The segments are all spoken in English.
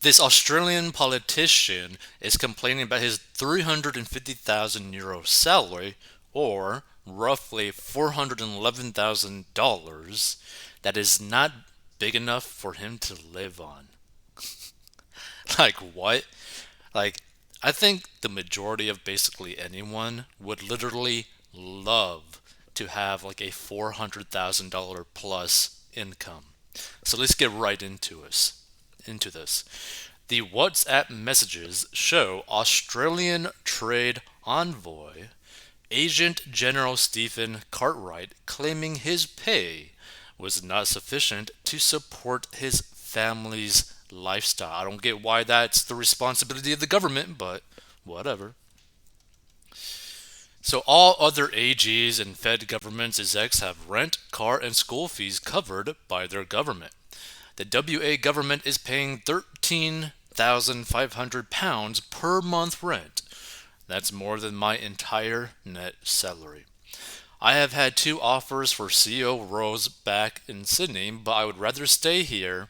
This Australian politician is complaining about his €350,000 salary, or roughly $411,000, that is not big enough for him to live on. Like, what? Like, I think the majority of basically anyone would literally love to have like a $400,000 plus income. So let's get right into this. The WhatsApp messages show Australian trade envoy Agent General Stephen Cartwright claiming his pay was not sufficient to support his family's lifestyle. I don't get why that's the responsibility of the government, but whatever. So all other AGs and Fed governments execs have rent, car, and school fees covered by their government. The WA government is paying £13,500 per month rent. That's more than my entire net salary. I have had two offers for CEO roles back in Sydney, but I would rather stay here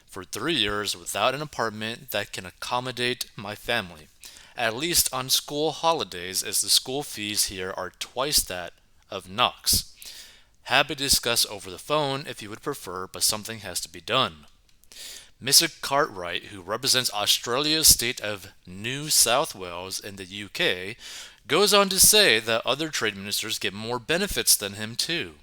for 3 years without an apartment that can accommodate my family, at least on school holidays, as the school fees here are twice that of Knox. Happy to discuss over the phone if you would prefer, but something has to be done. Mr. Cartwright, who represents Australia's state of New South Wales in the UK, goes on to say that other trade ministers get more benefits than him too.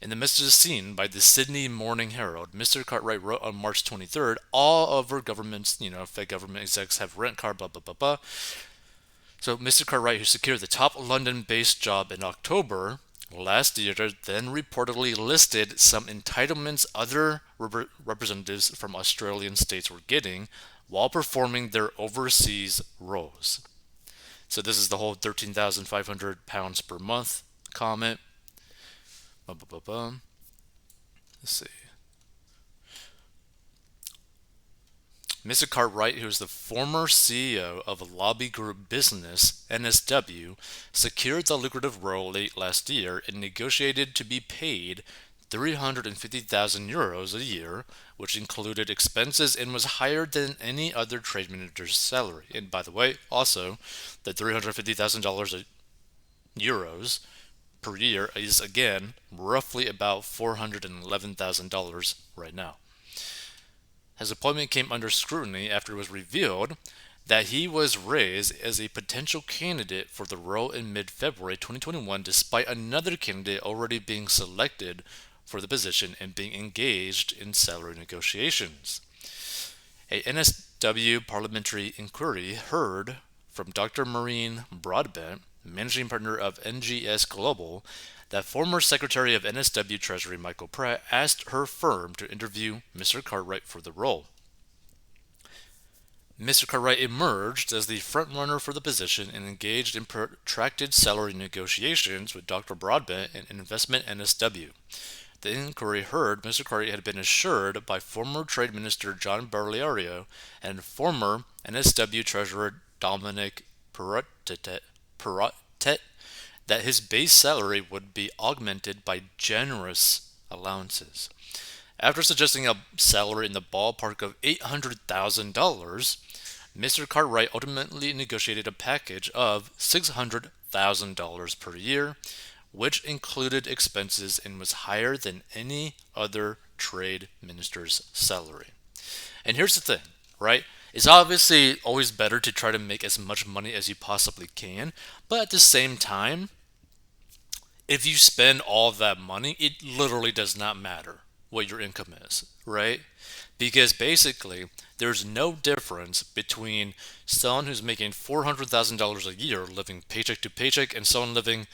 In the messages seen by the Sydney Morning Herald, Mr. Cartwright wrote on March 23rd, all of our governments, Fed government execs have rent car, blah, blah, blah, blah. So Mr. Cartwright, who secured the top London-based job in October last year, then reportedly listed some entitlements other representatives from Australian states were getting while performing their overseas roles. So this is the whole £13,500 per month comment. Let's see. Mr. Cartwright, who is the former CEO of a lobby group business, NSW, secured the lucrative role late last year and negotiated to be paid €350,000 a year, which included expenses and was higher than any other trade manager's salary. And by the way, also, the $350,000 euros per year is again roughly about $411,000 right now. His appointment came under scrutiny after it was revealed that he was raised as a potential candidate for the role in mid February 2021, despite another candidate already being selected for the position and being engaged in salary negotiations. A NSW parliamentary inquiry heard from Dr. Maureen Broadbent, managing partner of NGS Global, that former Secretary of NSW Treasury Michael Pratt asked her firm to interview Mr. Cartwright for the role. Mr. Cartwright emerged as the frontrunner for the position and engaged in protracted salary negotiations with Dr. Broadbent and Investment NSW. The inquiry heard Mr. Cartwright had been assured by former Trade Minister John Berliario and former NSW Treasurer Dominic Perrottet that his base salary would be augmented by generous allowances. After suggesting a salary in the ballpark of $800,000, Mr. Cartwright ultimately negotiated a package of $600,000 per year, which included expenses and was higher than any other trade minister's salary. And here's the thing, right? It's obviously always better to try to make as much money as you possibly can, but at the same time, if you spend all of that money, it literally does not matter what your income is, right? Because basically, there's no difference between someone who's making $400,000 a year living paycheck to paycheck and someone living,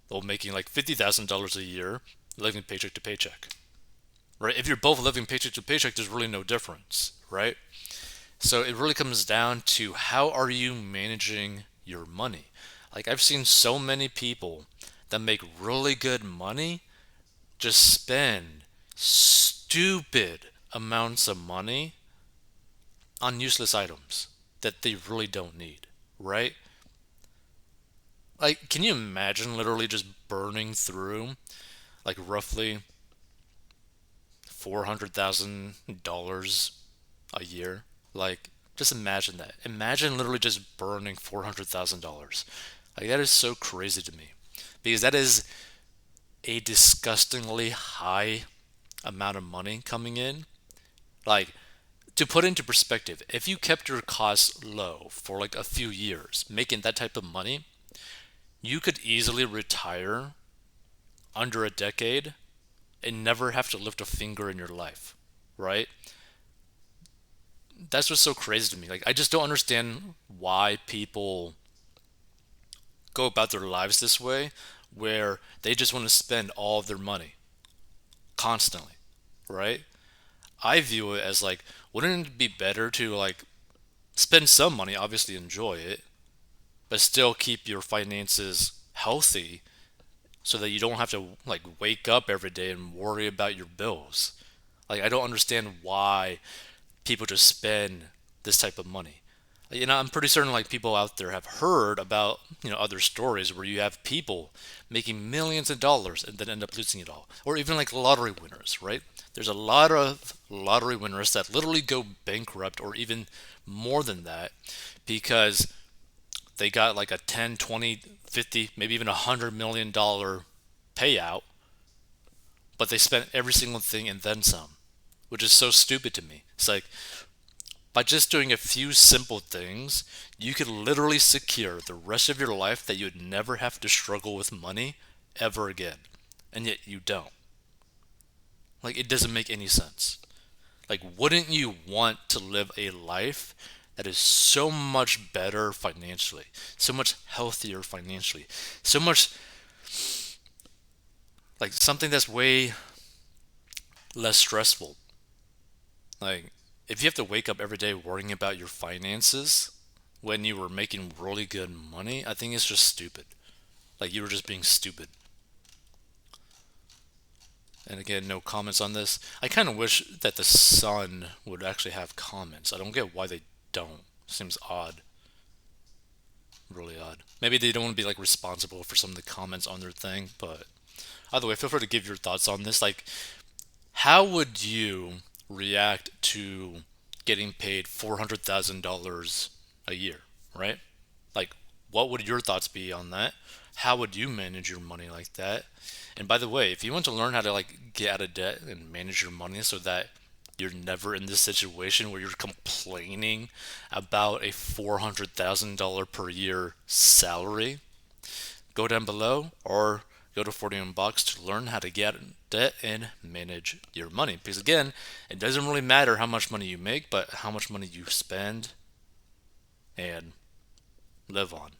well, making like $50,000 a year living paycheck to paycheck, right? If you're both living paycheck to paycheck, there's really no difference, right? So it really comes down to how are you managing your money? Like I've seen so many people that make really good money just spend stupid amounts of money on useless items that they really don't need, right? Like, can you imagine literally just burning through like roughly $400,000 a year? Like, just imagine that. Imagine literally just burning $400,000. Like, that is so crazy to me. Because that is a disgustingly high amount of money coming in. Like, to put into perspective, if you kept your costs low for like a few years, making that type of money, you could easily retire under a decade and never have to lift a finger in your life, right? That's what's so crazy to me. Like, I just don't understand why people go about their lives this way, where they just want to spend all of their money constantly, right? I view it as like, wouldn't it be better to like spend some money, obviously enjoy it, but still keep your finances healthy so that you don't have to like wake up every day and worry about your bills. Like, I don't understand why people just spend this type of money. I'm pretty certain like people out there have heard about other stories where you have people making millions of dollars and then end up losing it all, or even like lottery winners, right? There's a lot of lottery winners that literally go bankrupt or even more than that because they got like a 10, 20, 50, maybe even $100 million payout, but they spent every single thing and then some, which is so stupid to me. It's like, by just doing a few simple things, you could literally secure the rest of your life that you'd never have to struggle with money ever again. And yet you don't. Like, it doesn't make any sense. Like, wouldn't you want to live a life that is so much better financially, so much healthier financially, so much like something that's way less stressful? Like, if you have to wake up every day worrying about your finances when you were making really good money, I think it's just stupid. Like, you were just being stupid. And again, no comments on this. I kind of wish that the Sun would actually have comments. I don't get why they don't. Seems odd. Really odd. Maybe they don't want to be like responsible for some of the comments on their thing, but either way, feel free to give your thoughts on this. Like, how would you react to getting paid $400,000 a year, right? Like, what would your thoughts be on that? How would you manage your money like that? And by the way, if you want to learn how to like get out of debt and manage your money so that you're never in this situation where you're complaining about a $400,000 per year salary, go down below or go to 41 Bucks to learn how to get debt and manage your money. Because again, it doesn't really matter how much money you make, but how much money you spend and live on.